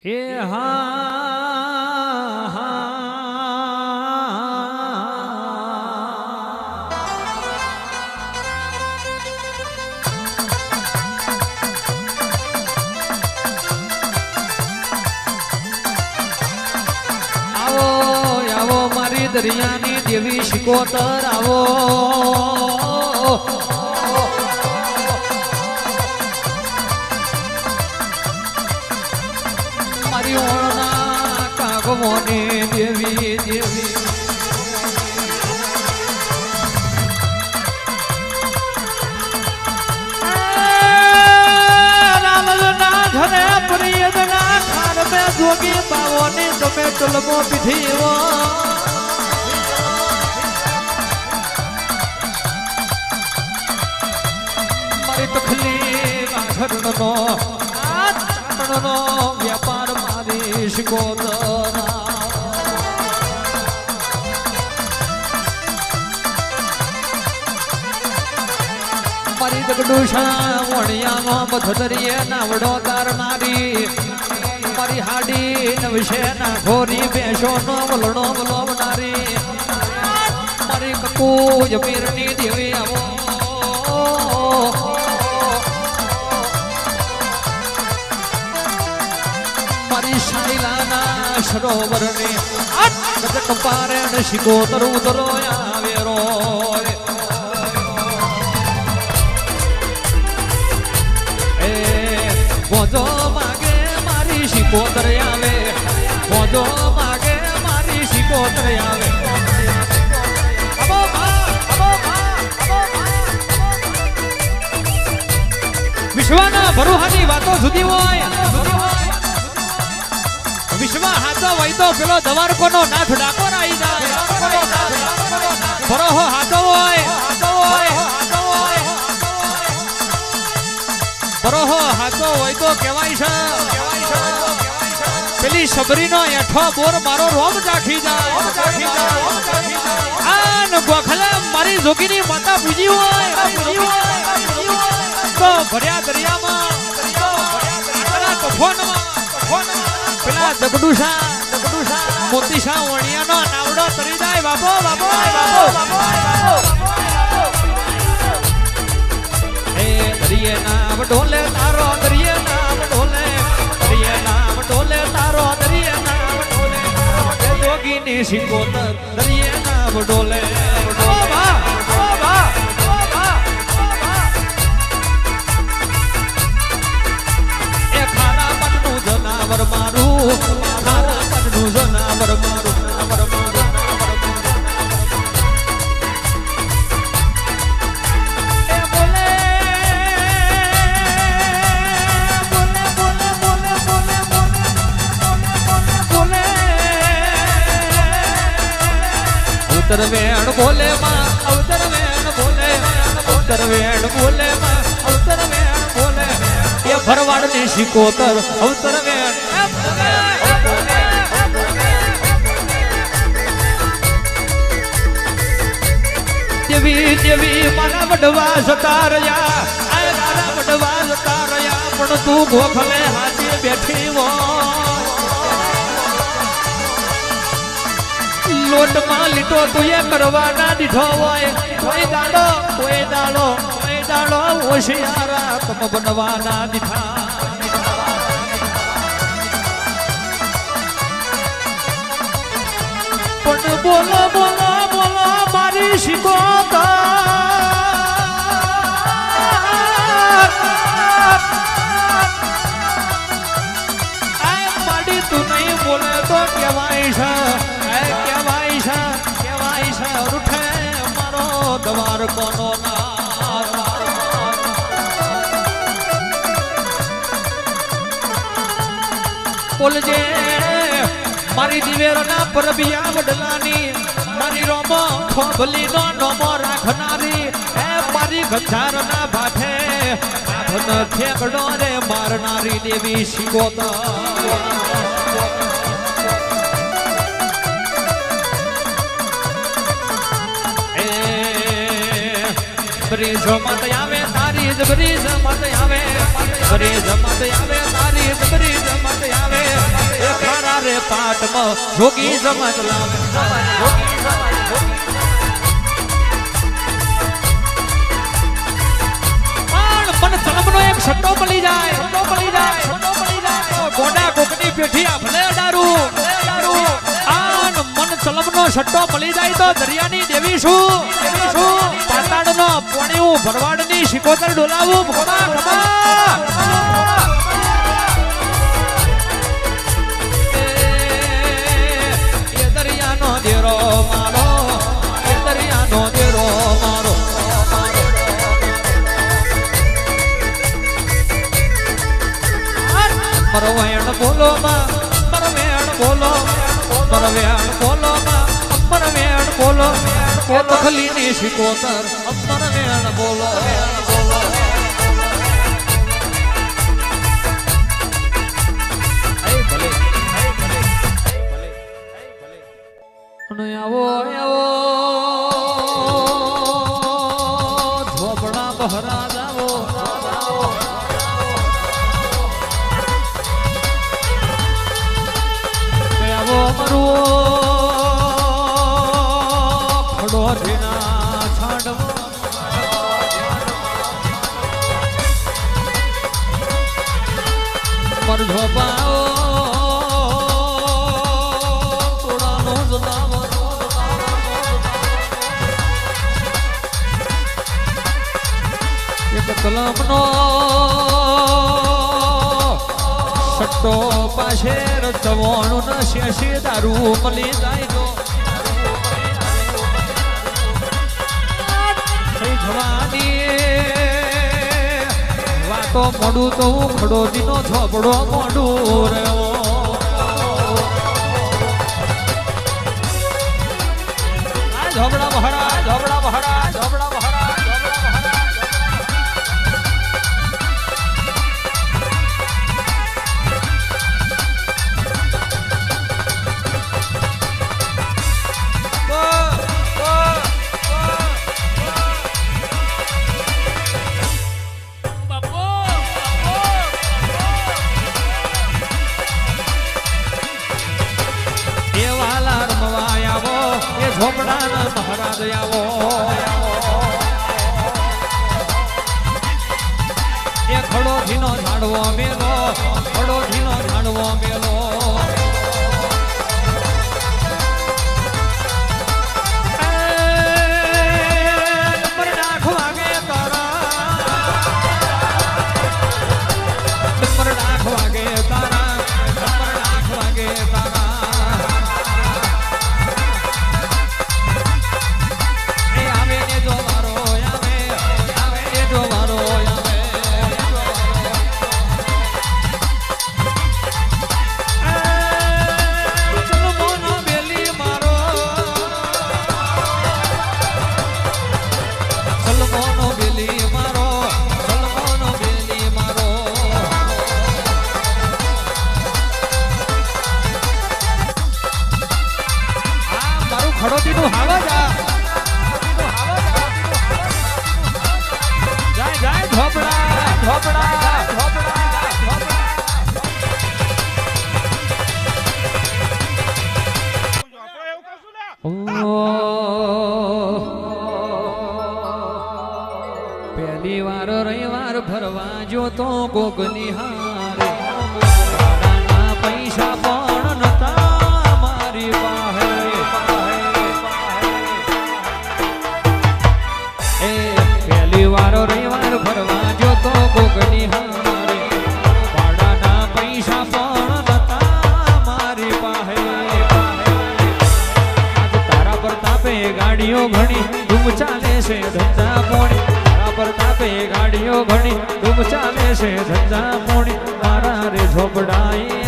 એ હા આવો આવો મારી દરિયાની દેવી શિકોતર આવો મારી ઓળના કાગમોની દેવી દેવી પ્રિયદના ખાર મે જોગી બાવોની તમે ટુલમો પીઠીઓ મારી તખલી ગાઢનો નો વ્યાપાર મારી શિકોતરા મારી દગડુષા વણિયાનો મધદરીએ નાવડો તારનારી મારી હાડી નવશે ના ઘોરી બેસો નો વલણો વલોવનારી મારી કકુ જમીરની દેવી આવો મારી શાઈલાના સરોવરની ગજક પારેણ શિકોતર ઉતરો આવે રો ગોજો માગે મારી શિકોતર આવે ગોજો માગે મારી શિકોતર આવે વિશ્વના ભરોહાની વાતો જુદી હોય વિશ્વ હાથો હોય તો પેલો દવારકોનો નાથ ડાકોર આવી જાય ભરોહો હાથો હોય બરોહો હાથો હોય તો કહેવાય છે પેલી સબરીનો એઠો બોર મારો રોમ ચાખી જાય આન ગોખલે મારી જોગીની માતા પૂજી હોય તો ભર્યા દરિયામાં પેલા દગડુશા મોતીશા વણિયાનો નાવડો તરી જાય બાપો દરિયે નામ ઢોલે તારો દરિયે નામ ઢોલે દરિયે નામ ઢોલે તારો દરિયે નામ ઢોલે જોગીની શિકોતર દરિયે નામ ઢોલે એ ખારા પટનું જનાવર મારું ખારા પટનું જનાવર મારું અવતરવેણ બોલે માં અવતરવેણ બોલે અવતરવેણ બોલે માં અવતરવેણ બોલે એ ભરવાડની શિકોતર અવતરવેણ દેવી દેવી મારા વડવા જતા રહ્યા આ મારા વડવા જતા રહ્યા પણ તું ગોખલે હાથે બેઠી હોય લોટમાં લીટો તું એ કરવાના દીઠો હોય કોઈ દાડો હોશિયારા તમ બનવાના દીઠા પણ બોલો બોલો બોલો મારી શિકોતર આ માડી તું નહીં બોલે તો કહેવાય છે રૂઠે મારો દવાર કોનો બોલજે મારી દિવેરના પરબિયા વડલાની મારી રોમો ખોભલી નો નોમો રાખનારી હે મારી ગંધારના ભાઠે આભન ઠેકડો રે મારનારી દેવી શિકોતર બ્રિજ મત આવે તારી બ્રિજ મત આવે બ્રિજ મત આવે તારી બ્રિજ મત આવે પાટમાં જોગી જમત લાવે પણ ચલમનો એક સટ્ટો મળી જાય ગોડા કોકની પેઠી ભલે અડારું આન મન ચલમનો સટ્ટો મળી જાય તો દરિયાની દેવી શું પાતાળનો પોણિયું ભરવાડની શિકોતર ડોલાવું ભોળા ખમા એ દરિયાનો દેરો મારો એ દરિયાનો દેરો મારો પરવેણ બોલો માં પરવેણ બોલો પરવેણ બોલો માં પરવેણ બોલો કે તખલીની શિકોતર પરવેણ બોલો આવો આવો ઝોપડા બહરા જાવો મરવો ખડો ધીના છાંડવો મરધો પાઓ તોડાનો જનાવર એક કલમનો સટ્ટો પાસે રચવાણું ન શેષી દારૂ મળી જાય તો જવાની વાતો મોડું તો હું ખડોદીનો ઝોપડો મોડું રહ્યો ઝોપડા બહરા ઝોપડા બહરા ઝોપડા બહરા ઝોપડાના મહારાજ આવો એ ખડો ધીનો ઝાડવો મેલો ખડો ધીનો ઝાડવો મેલો નંબર નાખવાગે તારા નંબર નાખવાગે તારા નંબર નાખવાગે તારા ખડોતીનું હાવા જાય જાય ઝોપડા ઝોપડા પહેલી વાર રવિવાર ભરવા જો તો કોક નિહારે પૈસા પણ નતા મારી પાસે રવિવાર ભરવા જો તો કોક નિહારે ભાડાના પૈસા પણ નતા મારી પાસે તારા પ્રતાપે ગાડીઓ ઘણી ધૂમ ચાલે છે ધંધા પોણી તારા પ્રતાપે ગાડીઓ ઘણી ધૂમ ચાલે છે ધંધા પોણી મારા રે ઝોપડાઈ